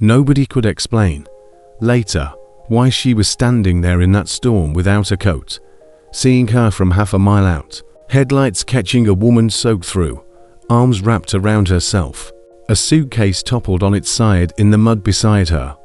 Nobody could explain, later, why she was standing there in that storm without a coat. Seeing her from half a mile out, headlights catching a woman soaked through, arms wrapped around herself. A suitcase toppled on its side in the mud beside her,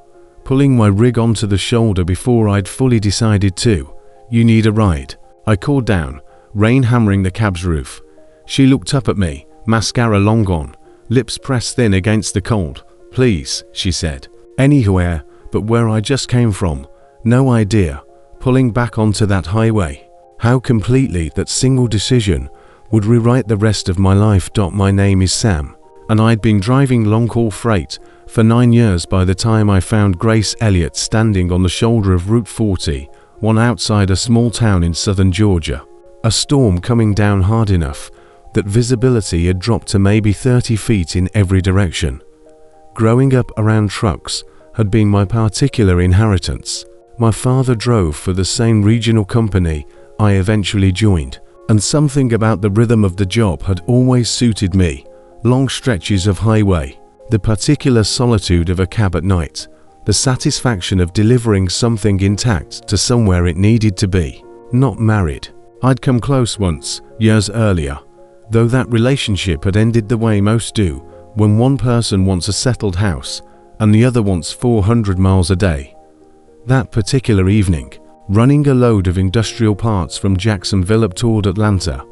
pulling my rig onto the shoulder before I'd fully decided to. "You need a ride," I called down, rain hammering the cab's roof. She looked up at me, mascara long gone, lips pressed thin against the cold. "Please," she said. "Anywhere but where I just came from. No idea." Pulling back onto that highway. How completely that single decision would rewrite the rest of my life. My name is Sam, and I'd been driving long-haul freight for 9 years by the time I found Grace Elliott standing on the shoulder of Route 40, one outside a small town in southern Georgia. A storm coming down hard enough that visibility had dropped to maybe 30 feet in every direction. Growing up around trucks had been my particular inheritance. My father drove for the same regional company I eventually joined, and something about the rhythm of the job had always suited me. Long stretches of highway, the particular solitude of a cab at night, the satisfaction of delivering something intact to somewhere it needed to be. Not married. I'd come close once, years earlier, though that relationship had ended the way most do, when one person wants a settled house and the other wants 400 miles a day. That particular evening, running a load of industrial parts from Jacksonville up toward Atlanta.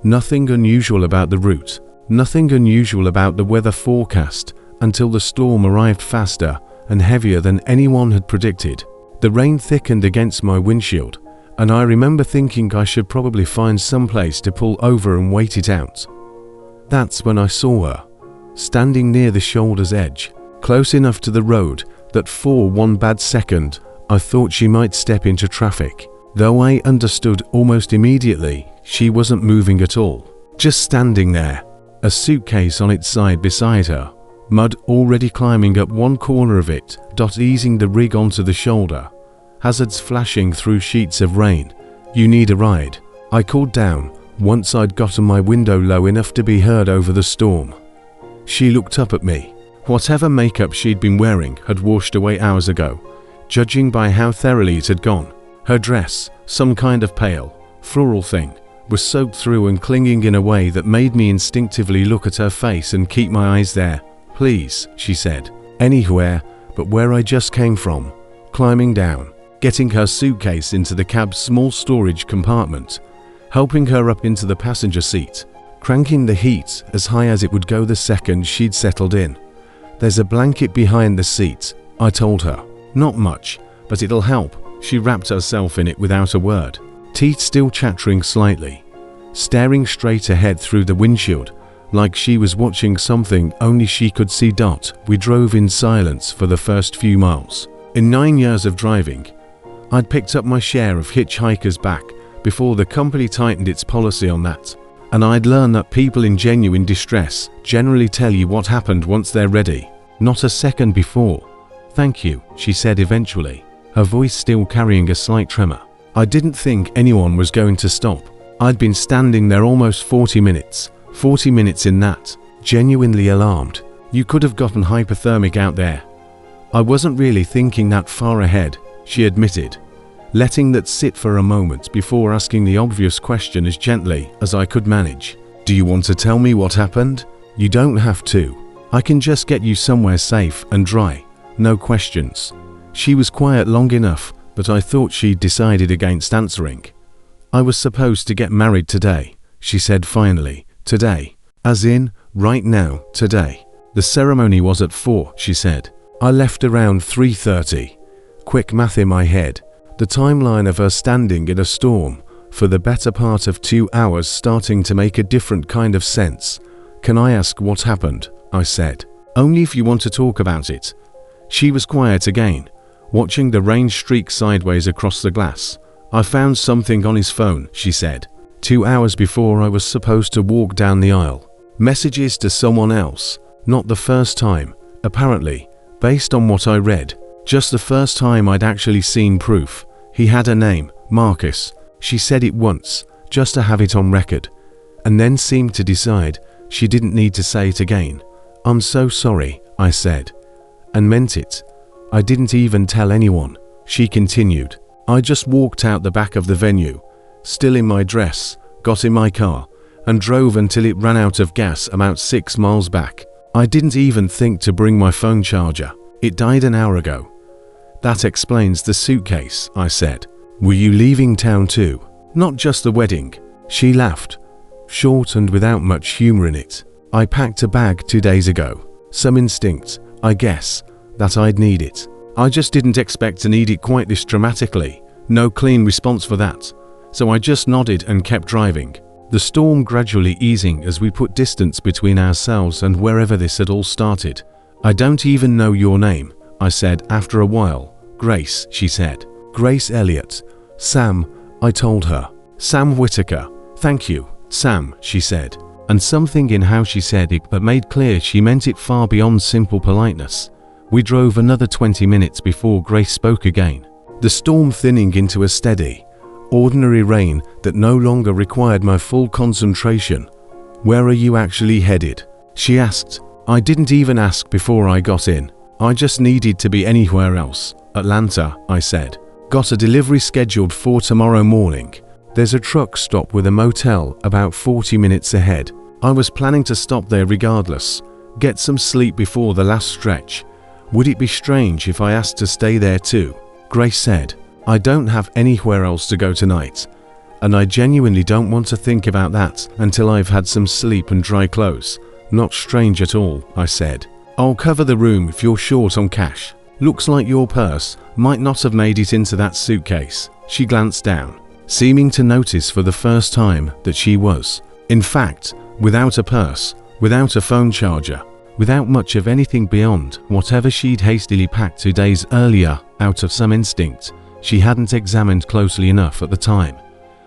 Nothing unusual about the route, nothing unusual about the weather forecast until the storm arrived faster and heavier than anyone had predicted. The rain thickened against my windshield, and I remember thinking I should probably find some place to pull over and wait it out. That's when I saw her, standing near the shoulder's edge, close enough to the road that for one bad second I thought she might step into traffic, though I understood almost immediately she wasn't moving at all, just standing there, a suitcase on its side beside her, mud already climbing up one corner of it, easing the rig onto the shoulder, hazards flashing through sheets of rain. "You need a ride," I called down once I'd gotten my window low enough to be heard over the storm. She looked up at me. Whatever makeup she'd been wearing had washed away hours ago, judging by how thoroughly it had gone. Her dress, some kind of pale, floral thing, was soaked through and clinging in a way that made me instinctively look at her face and keep my eyes there. "Please," she said. "Anywhere but where I just came from." Climbing down, getting her suitcase into the cab's small storage compartment, helping her up into the passenger seat, cranking the heat as high as it would go the second she'd settled in. "There's a blanket behind the seat," I told her. "Not much, but it'll help." She wrapped herself in it without a word, teeth still chattering slightly, staring straight ahead through the windshield, like she was watching something only she could see. We drove in silence for the first few miles. In 9 years of driving, I'd picked up my share of hitchhikers back before the company tightened its policy on that, and I'd learned that people in genuine distress generally tell you what happened once they're ready, not a second before. "Thank you," she said eventually, her voice still carrying a slight tremor. I didn't think anyone was going to stop. I'd been standing there almost 40 minutes in that, genuinely alarmed. "You could have gotten hypothermic out there." "I wasn't really thinking that far ahead," she admitted, letting that sit for a moment before asking the obvious question as gently as I could manage. "Do you want to tell me what happened?" "You don't have to. I can just get you somewhere safe and dry. No questions." She was quiet long enough, but I thought she'd decided against answering. "I was supposed to get married today," she said finally. "Today. As in, right now, today. The ceremony was at 4, she said. I left around 3:30. Quick math in my head. The timeline of her standing in a storm for the better part of 2 hours starting to make a different kind of sense. "Can I ask what happened?" I said. "Only if you want to talk about it." She was quiet again, watching the rain streak sideways across the glass. "I found something on his phone," she said. 2 hours before I was supposed to walk down the aisle. Messages to someone else. Not the first time, apparently, based on what I read. Just the first time I'd actually seen proof. He had a name, Marcus. She said it once, just to have it on record, and then seemed to decide she didn't need to say it again. "I'm so sorry," I said. and meant it. I didn't even tell anyone," she continued. "I just walked out the back of the venue, still in my dress, got in my car, and drove until it ran out of gas about 6 miles back. I didn't even think to bring my phone charger. It died an hour ago." "That explains the suitcase," I said. "Were you leaving town too?" "Not just the wedding," she laughed, short and without much humor in it. "I packed a bag 2 days ago. Some instinct, I guess, that I'd need it. I just didn't expect to need it quite this dramatically. No clean response for that. So I just nodded and kept driving, the storm gradually easing as we put distance between ourselves and wherever this had all started. "I don't even know your name," I said after a while. "Grace," she said. "Grace Elliott." "Sam," I told her. "Sam Whitaker." "Thank you, Sam," she said. And something in how she said it but made clear she meant it far beyond simple politeness. We drove another 20 minutes before Grace spoke again, the storm thinning into a steady, ordinary rain that no longer required my full concentration. "Where are you actually headed?" she asked. I didn't even ask before I got in. I just needed to be anywhere else. "Atlanta," I said. "Got a delivery scheduled for tomorrow morning. There's a truck stop with a motel about 40 minutes ahead." I was planning to stop there regardless, get some sleep before the last stretch. Would it be strange if I asked to stay there too? Grace said, "I don't have anywhere else to go tonight, and I genuinely don't want to think about that until I've had some sleep and dry clothes." "Not strange at all," I said. "I'll cover the room if you're short on cash. Looks like your purse might not have made it into that suitcase." She glanced down, seeming to notice for the first time that she was, in fact, without a purse, without a phone charger, without much of anything beyond whatever she'd hastily packed 2 days earlier out of some instinct she hadn't examined closely enough at the time.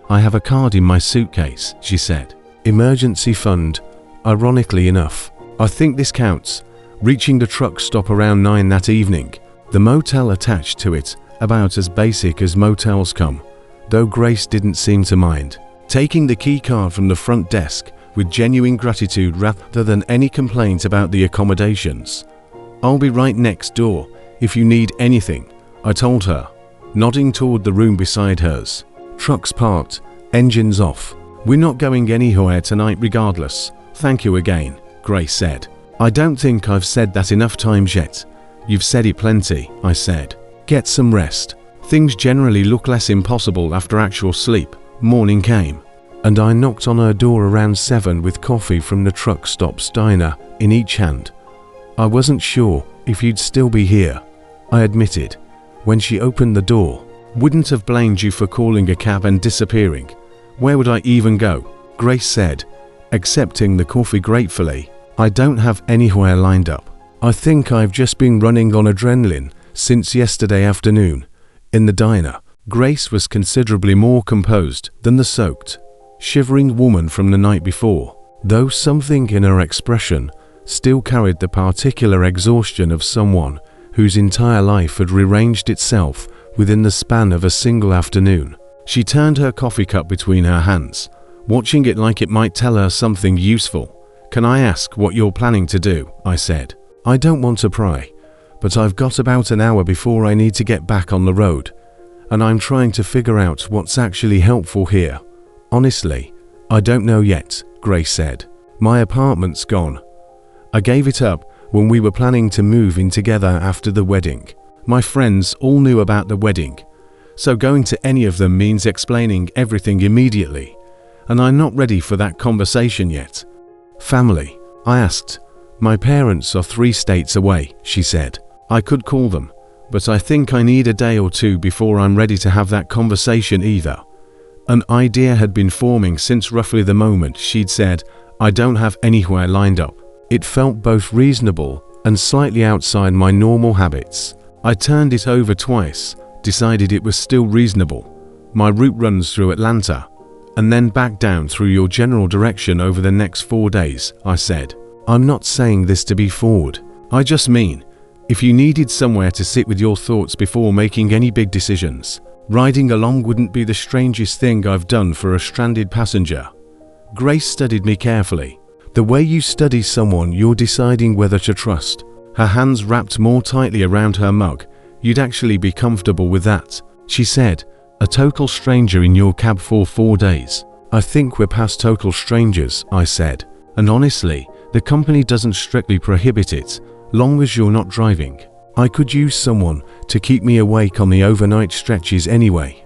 "I have a card in my suitcase," she said. "Emergency fund, ironically enough. I think this counts." Reaching the truck stop around 9 that evening, the motel attached to it about as basic as motels come, though Grace didn't seem to mind. Taking the key card from the front desk with genuine gratitude rather than any complaint about the accommodations. "I'll be right next door if you need anything," I told her, nodding toward the room beside hers. "Truck's parked, engines off. We're not going anywhere tonight regardless. Thank you again," Grace said. "I don't think I've said that enough times yet." "You've said it plenty," I said. "Get some rest. Things generally look less impossible after actual sleep." Morning came, and I knocked on her door around 7 with coffee from the truck stop's diner in each hand. "I wasn't sure if you'd still be here," I admitted, when she opened the door. "Wouldn't have blamed you for calling a cab and disappearing. Where would I even go?" Grace said, accepting the coffee gratefully. "I don't have anywhere lined up. I think I've just been running on adrenaline since yesterday afternoon." In the diner, Grace was considerably more composed than the soaked, shivering woman from the night before, though something in her expression still carried the particular exhaustion of someone whose entire life had rearranged itself within the span of a single afternoon. She turned her coffee cup between her hands, watching it like it might tell her something useful. "Can I ask what you're planning to do?" I said. "I don't want to pry, but I've got about an hour before I need to get back on the road, and I'm trying to figure out what's actually helpful here. Honestly, I don't know yet," Grace said. "My apartment's gone. I gave it up when we were planning to move in together after the wedding. My friends all knew about the wedding, so going to any of them means explaining everything immediately, and I'm not ready for that conversation yet." "Family?" I asked. "My parents are 3 states away," she said. "I could call them, but I think I need a day or 2 before I'm ready to have that conversation either." An idea had been forming since roughly the moment she'd said, "I don't have anywhere lined up." It felt both reasonable and slightly outside my normal habits. I turned it over twice, decided it was still reasonable. "My route runs through Atlanta, and then back down through your general direction over the next 4 days," I said. "I'm not saying this to be forward. I just mean, if you needed somewhere to sit with your thoughts before making any big decisions, riding along wouldn't be the strangest thing I've done for a stranded passenger." Grace studied me carefully. "The way you study someone you're deciding whether to trust. her hands wrapped more tightly around her mug. "You'd actually be comfortable with that," she said. "A total stranger in your cab for 4 days." "I think we're past total strangers," I said. "And honestly, the company doesn't strictly prohibit it, long as you're not driving. I could use someone to keep me awake on the overnight stretches anyway."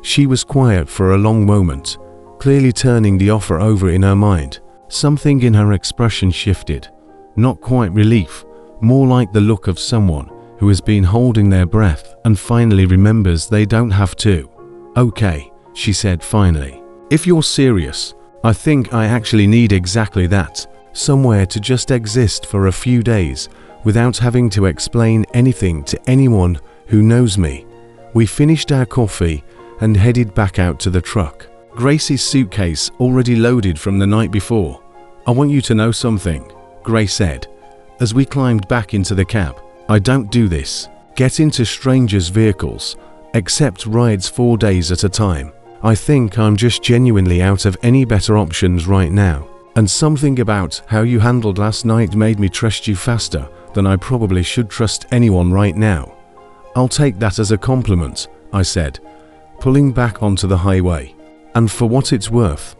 She was quiet for a long moment, clearly turning the offer over in her mind. Something in her expression shifted. Not quite relief, more like the look of someone who has been holding their breath and finally remembers they don't have to. "Okay," she said finally. "If you're serious, I think I actually need exactly that. Somewhere to just exist for a few days without having to explain anything to anyone who knows me." We finished our coffee and headed back out to the truck. Grace's suitcase already loaded from the night before. "I want you to know something," Grace said, as we climbed back into the cab. "I don't do this. Get into strangers' vehicles, accept rides 4 days at a time. I think I'm just genuinely out of any better options right now. And something about how you handled last night made me trust you faster than I probably should trust anyone right now." "I'll take that as a compliment," I said, pulling back onto the highway. "And for what it's worth,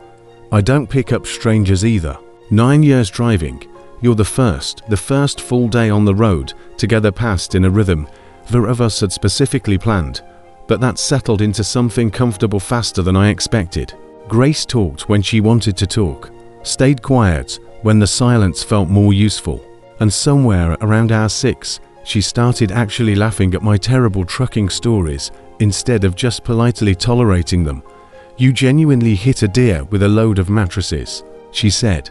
I don't pick up strangers either. 9 years driving, you're the first full day on the road together passed in a rhythm the of us had specifically planned, but that settled into something comfortable faster than I expected." Grace talked when she wanted to talk, stayed quiet when the silence felt more useful, and somewhere around hour 6, she started actually laughing at my terrible trucking stories instead of just politely tolerating them. "You genuinely hit a deer with a load of mattresses," she said,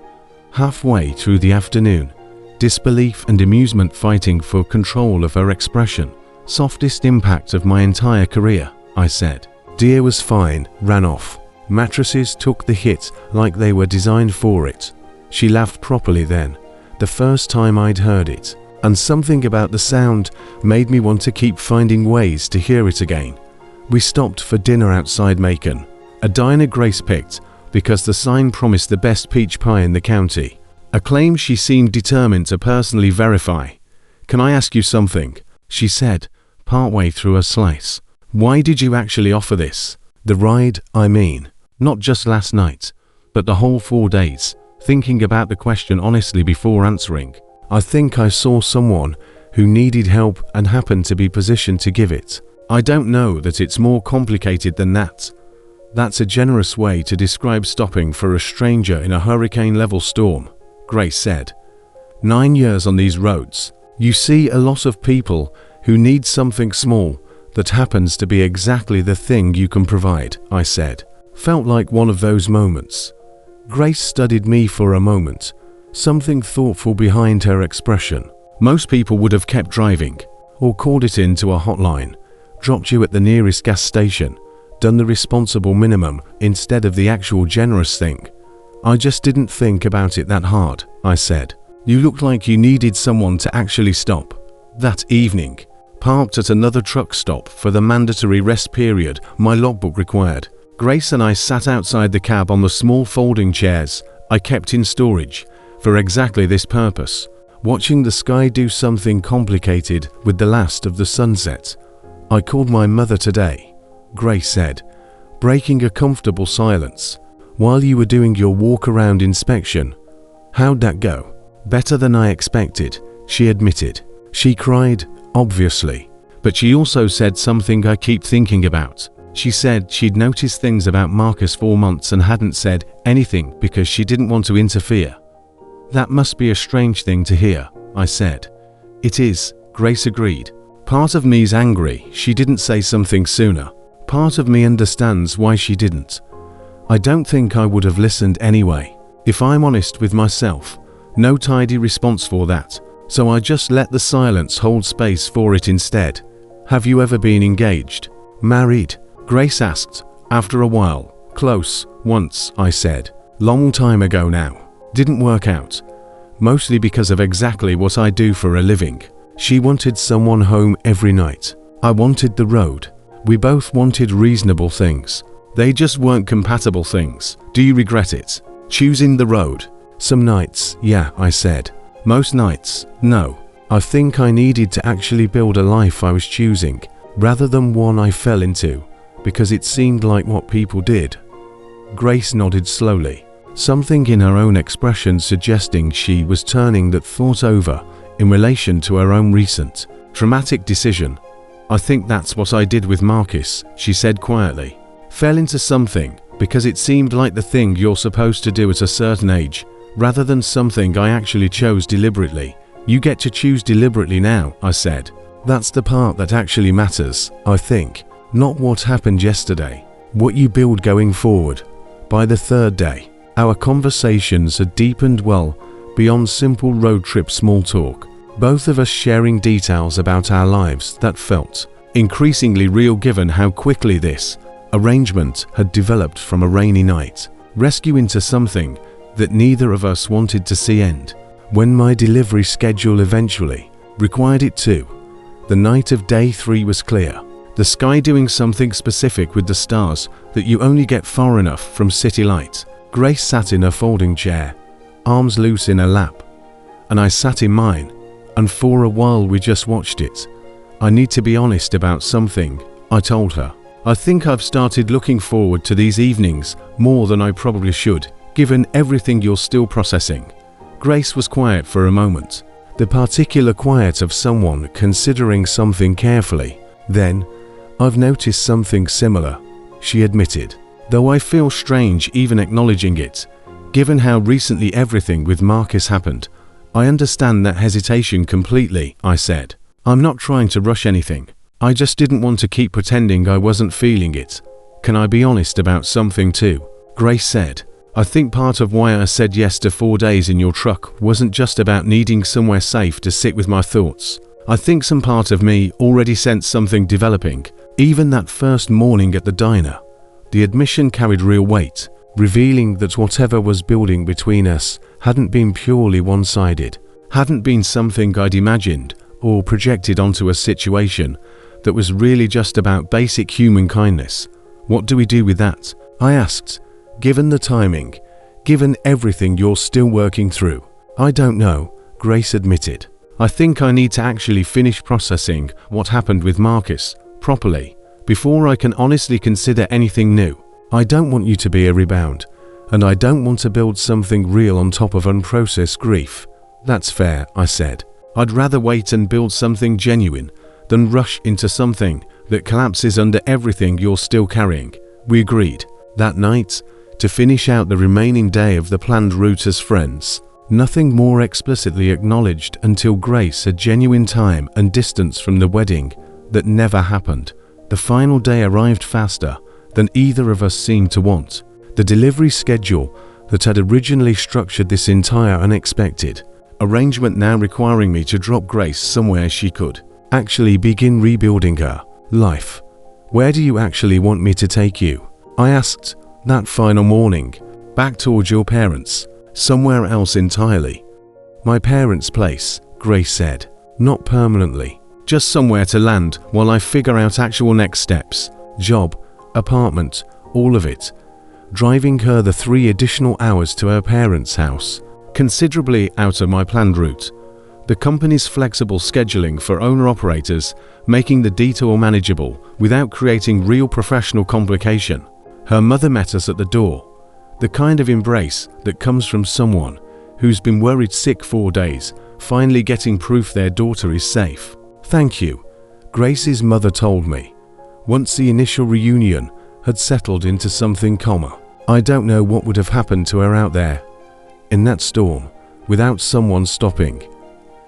halfway through the afternoon, disbelief and amusement fighting for control of her expression. "Softest impact of my entire career," I said. "Deer was fine, ran off. Mattresses took the hit like they were designed for it." She laughed properly then, the first time I'd heard it, and something about the sound made me want to keep finding ways to hear it again. We stopped for dinner outside Macon, a diner Grace picked because the sign promised the best peach pie in the county, a claim she seemed determined to personally verify. "Can I ask you something?" she said, partway through a slice. "Why did you actually offer this? The ride, I mean. Not just last night, but the whole 4 days." Thinking about the question honestly before answering, I think I saw someone who needed help and happened to be positioned to give it. "I don't know that it's more complicated than that. That's a generous way to describe stopping for a stranger in a hurricane-level storm," Grace said. 9 years on these roads, you see a lot of people who need something small that happens to be exactly the thing you can provide," I said. Felt like one of those moments. Grace studied me for a moment, something thoughtful behind her expression. "Most people would have kept driving, or called it into a hotline, dropped you at the nearest gas station, done the responsible minimum instead of the actual generous thing. I just didn't think about it that hard," I said. "You looked like you needed someone to actually stop." That evening, parked at another truck stop for the mandatory rest period my logbook required, Grace and I sat outside the cab on the small folding chairs I kept in storage for exactly this purpose, watching the sky do something complicated with the last of the sunset. "I called my mother today," Grace said, breaking a comfortable silence, "while you were doing your walk-around inspection." "How'd that go?" "Better than I expected," she admitted. She cried, obviously, but she also said something I keep thinking about. She said she'd noticed things about Marcus for months and hadn't said anything because she didn't want to interfere. "That must be a strange thing to hear," I said. "It is," Grace agreed. "Part of me's angry she didn't say something sooner. Part of me understands why she didn't. I don't think I would have listened anyway. If I'm honest with myself, no tidy response for that, so I just let the silence hold space for it instead." "Have you ever been engaged?" "Married?" Grace asked, after a while. "Close, once," I said. "Long time ago now. Didn't work out. Mostly because of exactly what I do for a living. She wanted someone home every night. I wanted the road. We both wanted reasonable things. They just weren't compatible things." "Do you regret it?" "Choosing the road?" "Some nights, yeah," I said. "Most nights, no." I think I needed to actually build a life I was choosing, rather than one I fell into, because it seemed like what people did. Grace nodded slowly, something in her own expression suggesting she was turning that thought over in relation to her own recent, dramatic decision. I think that's what I did with Marcus, she said quietly. Fell into something because it seemed like the thing you're supposed to do at a certain age, rather than something I actually chose deliberately. You get to choose deliberately now, I said. That's the part that actually matters, I think. Not what happened yesterday, what you build going forward. By the third day, our conversations had deepened well beyond simple road trip small talk, both of us sharing details about our lives that felt increasingly real given how quickly this arrangement had developed from a rainy night rescue into something that neither of us wanted to see end. When my delivery schedule eventually required it to, the night of day 3 was clear, the sky doing something specific with the stars that you only get far enough from city lights. Grace sat in her folding chair, arms loose in her lap, and I sat in mine, and for a while we just watched it. I need to be honest about something, I told her. I think I've started looking forward to these evenings more than I probably should, given everything you're still processing. Grace was quiet for a moment, the particular quiet of someone considering something carefully. Then, I've noticed something similar, she admitted, though I feel strange even acknowledging it. Given how recently everything with Marcus happened, I understand that hesitation completely, I said. I'm not trying to rush anything. I just didn't want to keep pretending I wasn't feeling it. Can I be honest about something too? Grace said. I think part of why I said yes to 4 days in your truck wasn't just about needing somewhere safe to sit with my thoughts. I think some part of me already sensed something developing, even that first morning at the diner. The admission carried real weight, revealing that whatever was building between us hadn't been purely one-sided, hadn't been something I'd imagined or projected onto a situation that was really just about basic human kindness. What do we do with that? I asked. Given the timing, given everything you're still working through. I don't know, Grace admitted. I think I need to actually finish processing what happened with Marcus properly before I can honestly consider anything new. I don't want you to be a rebound, and I don't want to build something real on top of unprocessed grief. That's fair, I said. I'd rather wait and build something genuine than rush into something that collapses under everything you're still carrying. We agreed. That night, to finish out the remaining day of the planned route as friends. Nothing more explicitly acknowledged until Grace had genuine time and distance from the wedding that never happened. The final day arrived faster than either of us seemed to want. The delivery schedule that had originally structured this entire unexpected arrangement now requiring me to drop Grace somewhere she could actually begin rebuilding her life. Where do you actually want me to take you? I asked. That final morning, back towards your parents, somewhere else entirely. My parents' place, Grace said. Not permanently, just somewhere to land while I figure out actual next steps. Job, apartment, all of it. Driving her the 3 additional hours to her parents' house, considerably out of my planned route. The company's flexible scheduling for owner-operators making the detour manageable without creating real professional complication. Her mother met us at the door, the kind of embrace that comes from someone who's been worried sick 4 days, finally getting proof their daughter is safe. Thank you, Grace's mother told me, once the initial reunion had settled into something calmer. I don't know what would have happened to her out there, in that storm, without someone stopping.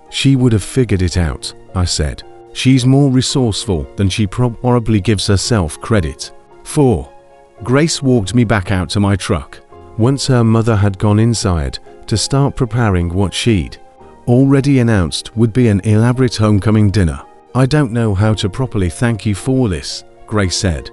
She would have figured it out, I said. She's more resourceful than she probably gives herself credit for. Grace walked me back out to my truck, once her mother had gone inside to start preparing what she'd already announced would be an elaborate homecoming dinner. I don't know how to properly thank you for this, Grace said,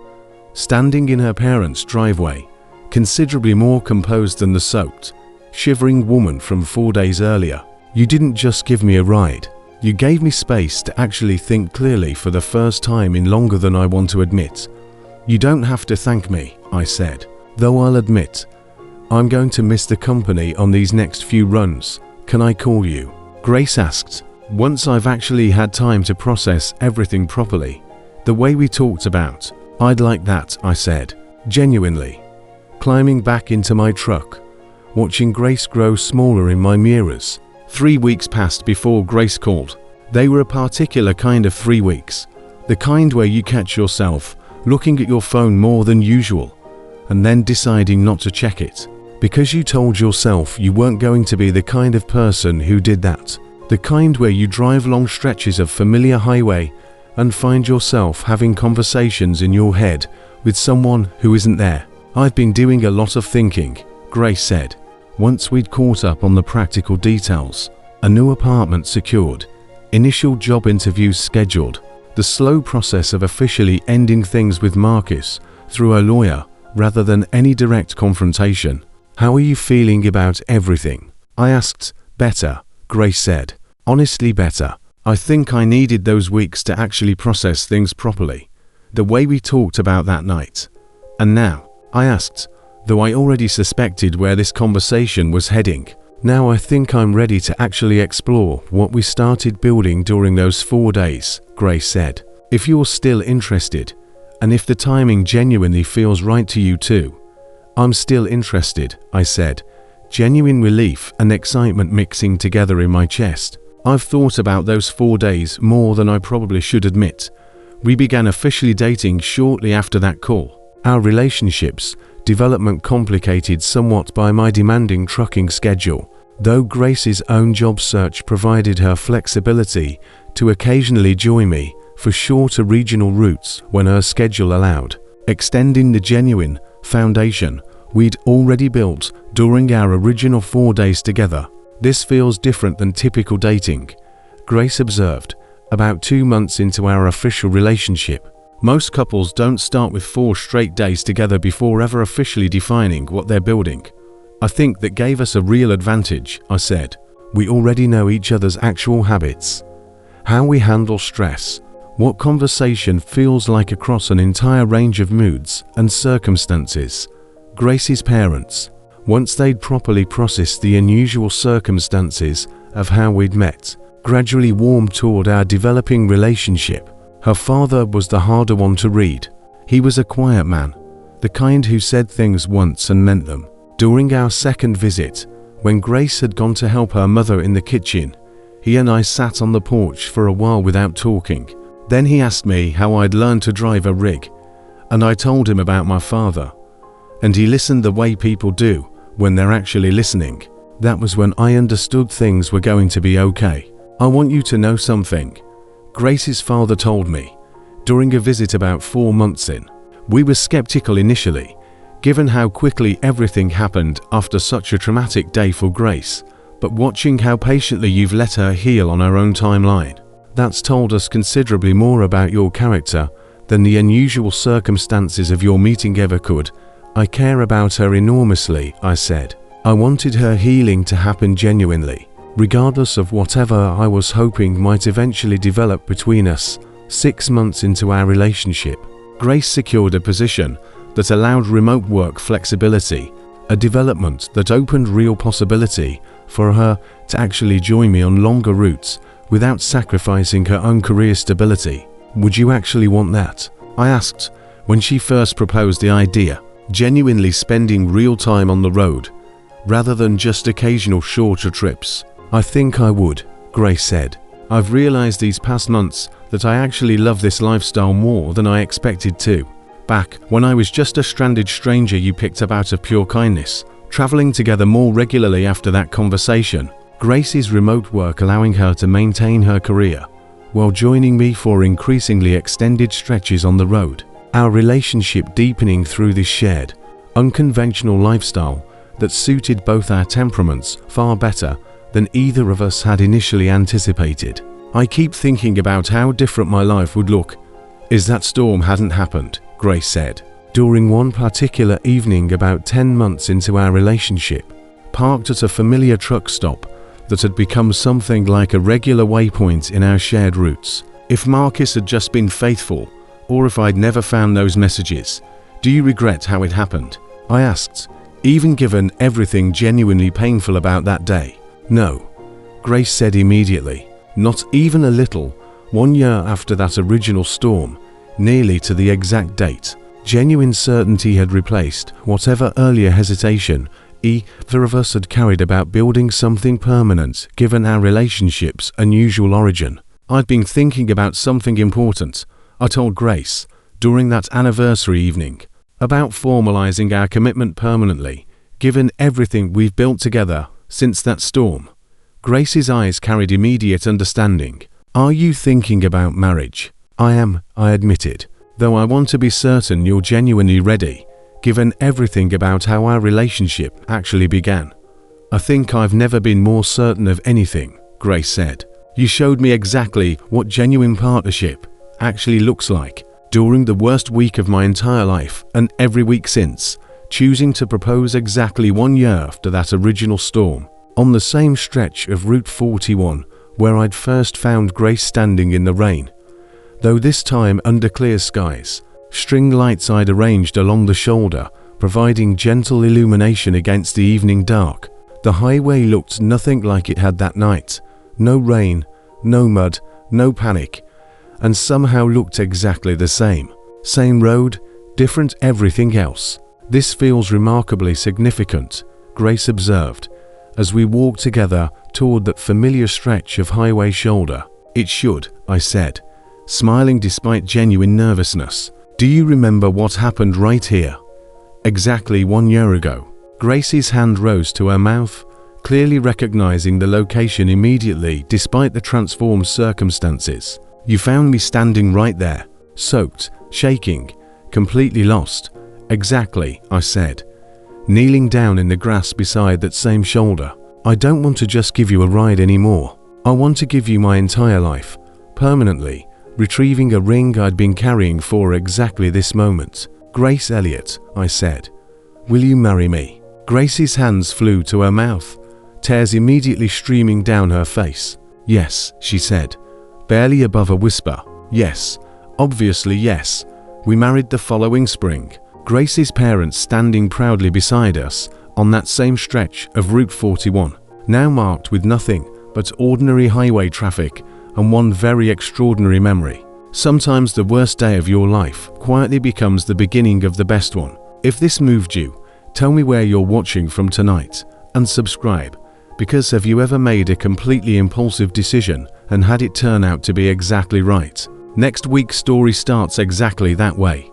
standing in her parents' driveway, considerably more composed than the soaked, shivering woman from 4 days earlier. You didn't just give me a ride. You gave me space to actually think clearly for the first time in longer than I want to admit. You don't have to thank me, I said, though I'll admit, I'm going to miss the company on these next few runs. Can I call you? Grace asked. Once I've actually had time to process everything properly, the way we talked about, I'd like that, I said, genuinely. Climbing back into my truck, watching Grace grow smaller in my mirrors. 3 weeks passed before Grace called. They were a particular kind of 3 weeks, the kind where you catch yourself looking at your phone more than usual, and then deciding not to check it, because you told yourself you weren't going to be the kind of person who did that. The kind where you drive long stretches of familiar highway and find yourself having conversations in your head with someone who isn't there. I've been doing a lot of thinking, Grace said. Once we'd caught up on the practical details, a new apartment secured, initial job interviews scheduled, the slow process of officially ending things with Marcus through a lawyer rather than any direct confrontation. How are you feeling about everything? I asked. Better, Grace said. Honestly better. I think I needed those weeks to actually process things properly, the way we talked about that night. And now, I asked, though I already suspected where this conversation was heading. Now I think I'm ready to actually explore what we started building during those 4 days, Grace said. If you're still interested, and if the timing genuinely feels right to you too. I'm still interested, I said, genuine relief and excitement mixing together in my chest. I've thought about those 4 days more than I probably should admit. We began officially dating shortly after that call. Our relationship's development complicated somewhat by my demanding trucking schedule, though Grace's own job search provided her flexibility to occasionally join me for shorter regional routes when her schedule allowed, extending the genuine foundation we'd already built during our original 4 days together. This feels different than typical dating, Grace observed, about 2 months into our official relationship. Most couples don't start with 4 straight days together before ever officially defining what they're building. I think that gave us a real advantage, I said. We already know each other's actual habits, how we handle stress, what conversation feels like across an entire range of moods and circumstances. Grace's parents, once they'd properly processed the unusual circumstances of how we'd met, gradually warmed toward our developing relationship. Her father was the harder one to read. He was a quiet man, the kind who said things once and meant them. During our second visit, when Grace had gone to help her mother in the kitchen, he and I sat on the porch for a while without talking. Then he asked me how I'd learned to drive a rig, and I told him about my father. And he listened the way people do when they're actually listening. That was when I understood things were going to be okay. I want you to know something, Grace's father told me, during a visit about 4 months in. We were skeptical initially, given how quickly everything happened after such a traumatic day for Grace, but watching how patiently you've let her heal on her own timeline, that's told us considerably more about your character than the unusual circumstances of your meeting ever could. I care about her enormously, I said. I wanted her healing to happen genuinely, regardless of whatever I was hoping might eventually develop between us. 6 months into our relationship, Grace secured a position that allowed remote work flexibility, a development that opened real possibility for her to actually join me on longer routes without sacrificing her own career stability. Would you actually want that? I asked when she first proposed the idea, genuinely spending real time on the road, rather than just occasional shorter trips. I think I would, Grace said. I've realized these past months that I actually love this lifestyle more than I expected to. Back when I was just a stranded stranger you picked up out of pure kindness, traveling together more regularly after that conversation, Grace's remote work allowing her to maintain her career, while joining me for increasingly extended stretches on the road. Our relationship deepening through this shared, unconventional lifestyle that suited both our temperaments far better than either of us had initially anticipated. I keep thinking about how different my life would look if that storm hadn't happened, Grace said. During one particular evening about 10 months into our relationship, parked at a familiar truck stop that had become something like a regular waypoint in our shared routes. If Marcus had just been faithful, or if I'd never found those messages, do you regret how it happened? I asked, even given everything genuinely painful about that day. No, Grace said immediately. Not even a little. 1 year after that original storm, nearly to the exact date, genuine certainty had replaced whatever earlier hesitation either of us had carried about building something permanent given our relationship's unusual origin. I'd been thinking about something important, I told Grace, during that anniversary evening, about formalizing our commitment permanently, given everything we've built together since that storm. Grace's eyes carried immediate understanding. Are you thinking about marriage? I am, I admitted, though I want to be certain you're genuinely ready, given everything about how our relationship actually began. I think I've never been more certain of anything, Grace said. You showed me exactly what genuine partnership actually looks like during the worst week of my entire life and every week since, choosing to propose exactly 1 year after that original storm, on the same stretch of Route 41 where I'd first found Grace standing in the rain. Though this time under clear skies, string lights I'd arranged along the shoulder, providing gentle illumination against the evening dark. The highway looked nothing like it had that night. No rain, no mud, no panic, and somehow looked exactly the same. Same road, different everything else. This feels remarkably significant, Grace observed, as we walked together toward that familiar stretch of highway shoulder. It should, I said, smiling despite genuine nervousness. Do you remember what happened right here? Exactly 1 year ago. Grace's hand rose to her mouth, clearly recognizing the location immediately despite the transformed circumstances. You found me standing right there, soaked, shaking, completely lost. Exactly, I said, kneeling down in the grass beside that same shoulder. I don't want to just give you a ride anymore. I want to give you my entire life, permanently, retrieving a ring I'd been carrying for exactly this moment. Grace Elliott, I said, will you marry me? Grace's hands flew to her mouth, tears immediately streaming down her face. Yes, she said, barely above a whisper. Yes, obviously yes. We married the following spring. Grace's parents standing proudly beside us on that same stretch of Route 41, now marked with nothing but ordinary highway traffic and one very extraordinary memory. Sometimes the worst day of your life quietly becomes the beginning of the best one. If this moved you, tell me where you're watching from tonight and subscribe, because have you ever made a completely impulsive decision and had it turn out to be exactly right? Next week's story starts exactly that way.